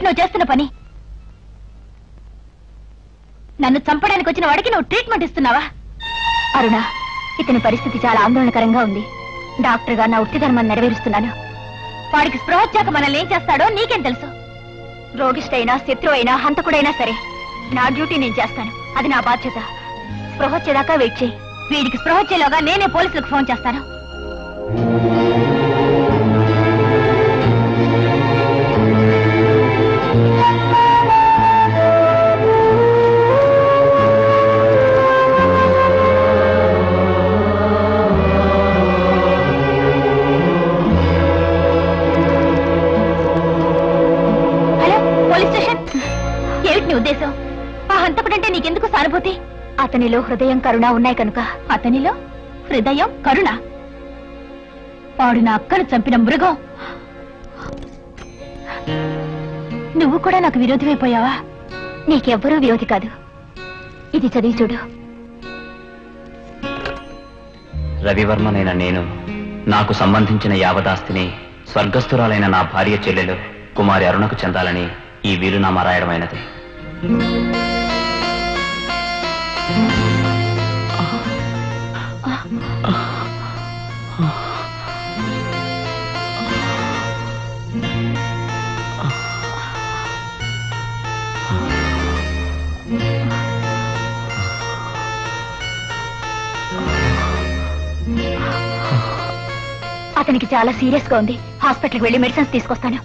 నువ్వు చేస్తున్న పని నన్ను చంపడానికి వచ్చిన వాడికి నువ్వు ట్రీట్మెంట్ ఇస్తున్నావా? అరుణ, ఇతని పరిస్థితి చాలా ఆందోళనకరంగా ఉంది. డాక్టర్ గా నా ఉత్తి ధర్మాన్ని నెరవేరుస్తున్నాను. వాడికి స్పృహ వచ్చాక మనల్ని ఏం చేస్తాడో నీకేం తెలుసు? రోగిష్టైనా, శత్రువు అయినా, హంతకుడైనా సరే నా డ్యూటీ నేను చేస్తాను. అది నా బాధ్యత. స్పృహ వచ్చేదాకా వెయిట్ చేయి. వీడికి స్పృహ వచ్చేలోగా నేనే పోలీసులకు ఫోన్ చేస్తాను. ఉద్దేశం ఆ హంతకుడంటే నీకెందుకు సానుభూతి? అతనిలో హృదయం, కరుణ ఉన్నాయి కనుక. అతనిలో హృదయం, కరుణ? వాడు నా అక్కను చంపిన మృగం. నువ్వు కూడా నాకు విరోధివైపోయావా? నీకెవ్వరూ విరోధి కాదు. ఇది చదివి చూడు. రవివర్మనైన నేను నాకు సంబంధించిన యావదాస్తిని స్వర్గస్థురాలైన నా భార్య చెల్లెలు కుమారి అరుణకు చెందాలని ఈ వీలునామా రాయడమైనది. అతనికి చాలా సీరియస్ గా ఉంది. హాస్పిటల్కి వెళ్లి మెడిసిన్స్ తీసుకొస్తాను.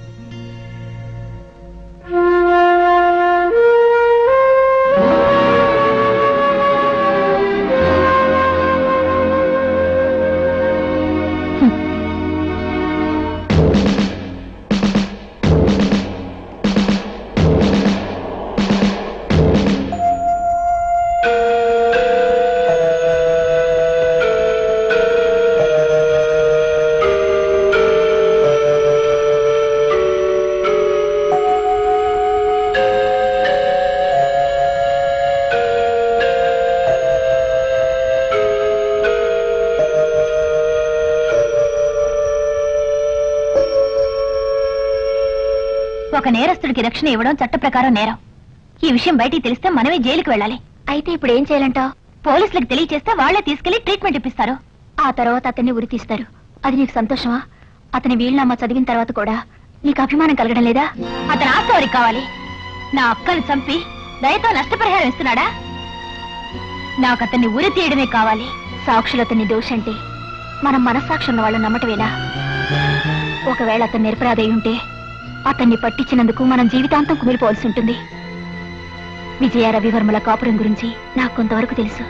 ఒక నేరస్తుడికి రక్షణ ఇవ్వడం చట్ట ప్రకారం నేరం. ఈ విషయం బయటికి తెలిస్తే మనమే జైలుకి వెళ్ళాలి. అయితే ఇప్పుడు ఏం చేయాలంటావు? పోలీసులకు తెలియచేస్తే వాళ్లే తీసుకెళ్లి ట్రీట్మెంట్ ఇప్పిస్తారు. ఆ తర్వాత అతన్ని ఉరి తీస్తారు. అది నీకు సంతోషమా? అతని వీలునామా చదివిన తర్వాత కూడా నీకు అభిమానం కలగడం లేదా? అతని ఆస్తి వారికి కావాలి. నా అక్కను చంపి దయతో నష్టపరిహారం ఇస్తున్నాడా? నాకు అతన్ని ఉరి తీయడమే కావాలి. సాక్షులు అతన్ని దోషంటే మనం మనస్సాక్షి ఉన్న వాళ్ళని నమ్మటమేనా? ఒకవేళ అతను నిరపరాధి ఉంటే అతన్ని పట్టించినందుకు మనం జీవితాంతం కుమిలిపోవాల్సి ఉంటుంది. విజయ రవివర్మల కాపురం గురించి నాకు కొంతవరకు తెలుసు.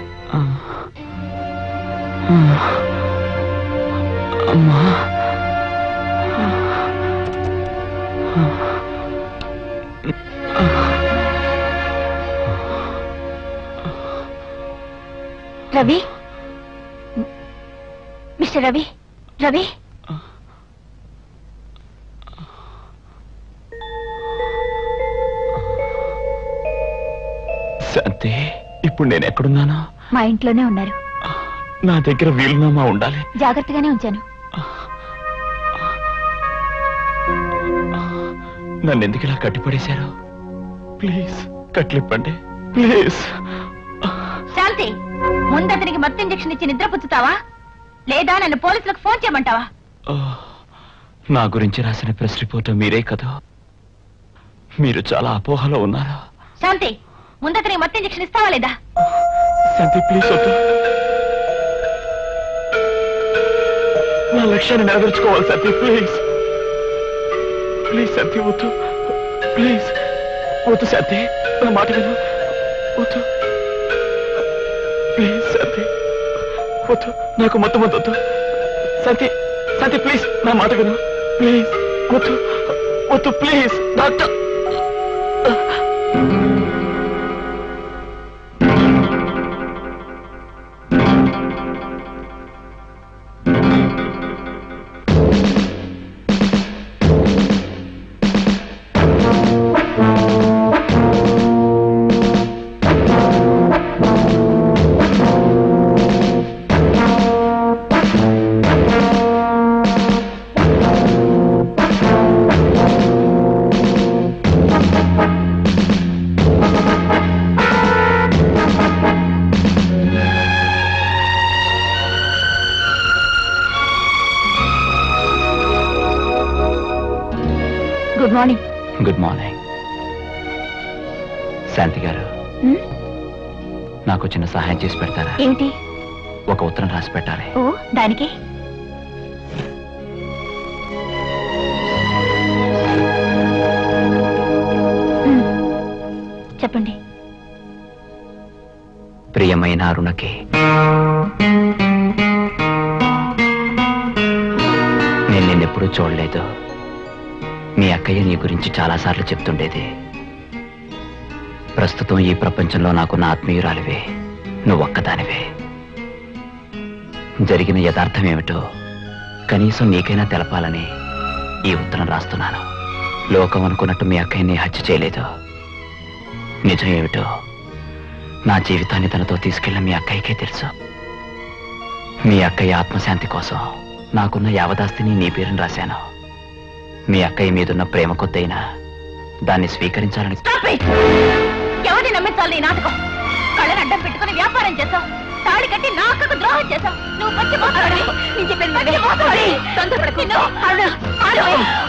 రవి, మిస్టర్ రవి, రవి, శాంతి, ఇప్పుడు నేను ఎక్కడున్నాను? మా ఇంట్లోనే ఉన్నారు. నా దగ్గర వీలునామా ఉండాలి. జాగ్రత్తగానే ఉంచాను. నన్ను ఎందుకు ఇలా కట్టిపడేశారు? Please కట్లిప్పండి, please. శాంతి, ముందు అతనికి మత్తు ఇంజెక్షన్ ఇచ్చి నిద్ర పుచ్చుతావా లేదా నన్ను పోలీసులకు ఫోన్ చేయమంటావా? నా గురించి రాసిన ప్రెస్ రిపోర్ట్ మీరే కదా? మీరు చాలా అపోహలో ఉన్నారు. శాంతి, ముందు అతనికి మత్తు ఇంజెక్షన్ ఇస్తావా లేదా? శాంతి ప్లీజ్ వద్దు. నా లక్ష్యాన్ని నెరవేర్చుకోవాలి శాంతి, ప్లీజ్ ప్లీజ్ శాంతి వద్దు, ప్లీజ్ వద్దు శాంతి, నా మాట విను, వద్దు ప్లీజ్ శాంతి వద్దు, నాకు మొత్తం వద్దు. శాంతి, శాంతి ప్లీజ్ నా మాట విను. ప్లీజ్ వద్దు, వద్దు please. Doctor good morning. Good morning. Shanti గారు, నాకు చిన్న సహాయం చేసి పెడతారా? ఏమిటి? ఒక ఉత్తరం రాసి పెట్టాలి. ఓ, దానికి చెప్పండి. ప్రియమైన అరుణకి, నేను నిన్నెప్పుడూ చూడలేదు. మీ అక్కయ్య నీ గురించి చాలాసార్లు చెప్తుండేది. ప్రస్తుతం ఈ ప్రపంచంలో నాకు నా ఆత్మీయురాలివే, నువ్వొక్కదానివే. జరిగిన యథార్థం ఏమిటో కనీసం నీకైనా తెలపాలని ఈ ఉత్తరం రాస్తున్నాను. లోకం అనుకున్నట్టు మీ అక్కయ్యని హత్య చేయలేదు. నిజం ఏమిటో నా జీవితాన్ని తనతో తీసుకెళ్ళిన మీ అక్కయ్యకే తెలుసు. మీ అక్కయ్య ఆత్మశాంతి కోసం నాకున్న యావదాస్తిని నీ పేరుని రాశాను. మీ అక్కయ్య మీదున్న ప్రేమ కొద్దైనా దాన్ని స్వీకరించాలని. ఎవరిని నమ్మించాలి ఈ నాటకం? కళ్ళని అడ్డం పెట్టుకుని వ్యాపారం చేస్తావు, తాళి కట్టి నా అక్కకు ద్రోహం చేస్తావు. నువ్వు పచ్చి మోసగాడివి. నేను చెప్పేది మళ్ళీ మోసగాడి. తొందరపడకు. అరుణ,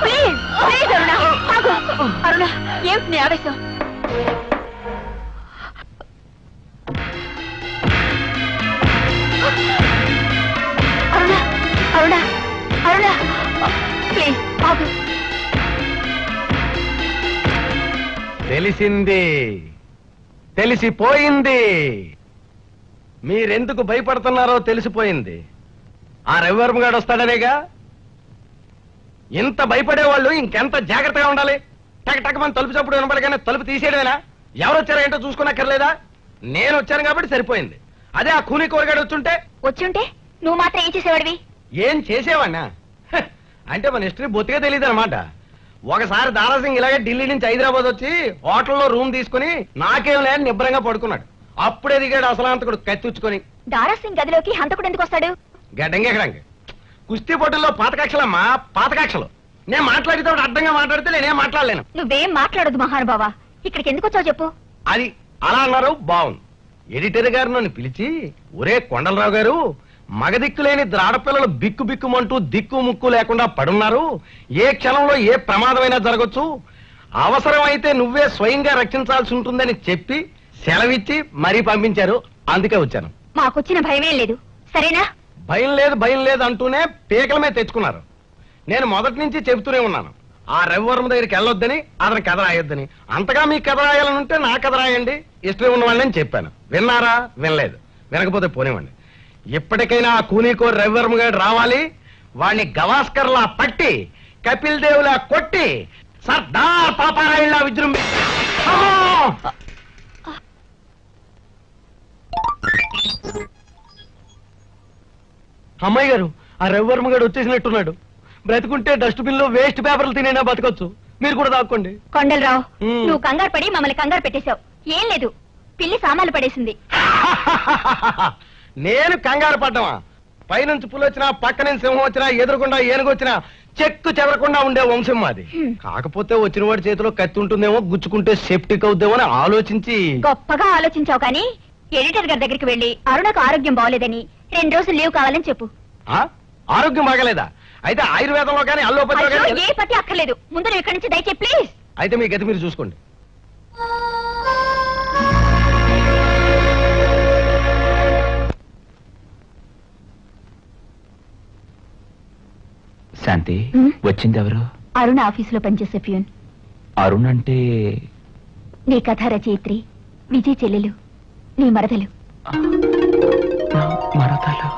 ప్లీజ్ ప్లీజ్ అరుణ, ఆగు. అరుణ, ఏమిటి నీ ఆవేశం? అరుణ, అరుణ, అరుణ, ప్లీజ్ ఆగు. తెలిసింది, తెలిసిపోయింది. మీరెందుకు భయపడుతున్నారో తెలిసిపోయింది. ఆ రవివర్మగాడు వస్తాడనేగా. ఇంత భయపడేవాళ్ళు ఇంకెంత జాగ్రత్తగా ఉండాలి. టకటకమని తలుపు చప్పుడు వినపడగానే తలుపు తీసేయడమేనా? ఎవరు వచ్చారో ఏంటో చూసుకున్నక్కర్లేదా? నేను వచ్చాను కాబట్టి సరిపోయింది. అదే ఆ కూని కూరగాడు వచ్చుంటే నువ్వు మాత్రం ఏం చేసేవాడివి? ఏం చేసేవాడినా? అంటే మన హిస్టరీ బొత్తిగా తెలియదు అనమాట. ఒకసారి దారాసింగ్ ఇలాగే ఢిల్లీ నుంచి హైదరాబాద్ వచ్చి హోటల్లో రూమ్ తీసుకుని నాకేం లేని నిబ్బరంగా పడుకున్నాడు. అప్పుడే దిగాడు అసలాంతకుడు కత్తిచ్చుకొని. దారాసింగ్ గదిలోకి హంతకుడు ఎందుకు వస్తాడు? గడ్డంగెక్కడానికి. కుస్తీ పోటీల్లో పాతకక్షలమ్మా, పాతకక్షలు. నేను మాట్లాడితే అడ్డంగా మాట్లాడితే నేనేం మాట్లాడలేను. నువ్వేం మాట్లాడదు మహానుభావా. ఇక్కడికి ఎందుకు వచ్చావు చెప్పు. అది అలా అన్నారు, బాగుంది. ఎడిటర్ గారు నన్ను పిలిచి, ఒరే కొండలరావు గారు, మగదిక్కు లేని ఆడపిల్లలు బిక్కు బిక్కుమంటూ దిక్కు ముక్కు లేకుండా పడున్నారు. ఏ క్షణంలో ఏ ప్రమాదమైనా జరగచ్చు. అవసరమైతే నువ్వే స్వయంగా రక్షించాల్సి ఉంటుందని చెప్పి సెలవిచ్చి మరీ పంపించారు. అందుకే వచ్చాను. మాకొచ్చిన భయమే లేదు, సరేనా? భయం లేదు భయం లేదు అంటూనే పీకల మీద తెచ్చుకున్నారు. నేను మొదటి నుంచి చెబుతూనే ఉన్నాను, ఆ రవివర్మ దగ్గరికి వెళ్ళొద్దని, అతని కథ రాయొద్దని. అంతగా మీ కథ రాయాలనుంటే నా కథ రాయండి, ఇష్టం ఉన్నవాళ్ళని చెప్పాను. విన్నారా? వినలేదు. వినకపోతే పోనివ్వండి. ఇప్పటికైనా ఆ కూనీకోరు రవివర్మ గారు రావాలి. వాణ్ణి గవాస్కర్లా పట్టి, కపిల్ దేవులా కొట్టి, సర్దార్ పాపారాయుళ్లా విజృంభి. అమ్మాయి గారు, ఆ రవివర్మ గారు వచ్చేసినట్టున్నాడు. బ్రతుకుంటే డస్ట్బిన్ లో వేస్ట్ పేపర్లు తినైనా బతకొచ్చు. మీరు కూడా దాక్కోండి. కొండలరావు, నువ్వు కంగారు పడి మమ్మల్ని కంగారు పెట్టేశావు. ఏం లేదు, పిల్లి సామాన్లు పడేసింది. నేను కంగారు పడ్డమా? పైనుంచి పులి వచ్చినా, పక్క నుంచి సింహం వచ్చినా, ఎదురుకుండా ఏనుగు వచ్చినా చెక్కు చెదరకుండా ఉండే వంశం మాది. కాకపోతే వచ్చిన వాడి చేతిలో కత్తి ఉంటుందేమో, గుచ్చుకుంటే సెప్టిక్ అవుద్దేమో అని ఆలోచించి. గొప్పగా ఆలోచించావు కానీ ఎడిటర్ గారి దగ్గరికి వెళ్ళి అరుణకు ఆరోగ్యం బాగోలేదని 2 రోజులు లీవ్ కావాలని చెప్పు. ఆరోగ్యం బాగలేదా? అయితే ఆయుర్వేదంలో కానీ అల్లోపతిలో కానీ ఏ పతి అక్కర్లేదు. ముందు నువ్వు ఇక్కడి నుంచి దయచేయి ప్లీజ్. అయితే మీ గతి మీరు చూసుకోండి. శాంతి, వచ్చింది ఎవరు? అరుణ ఆఫీసులో పనిచేసే ప్యూన్. అరుణ్ అంటే? నీ కథ రచయిత్రి, విజయ్ చెల్లెలు, నీ మరదలు. నా మరదలు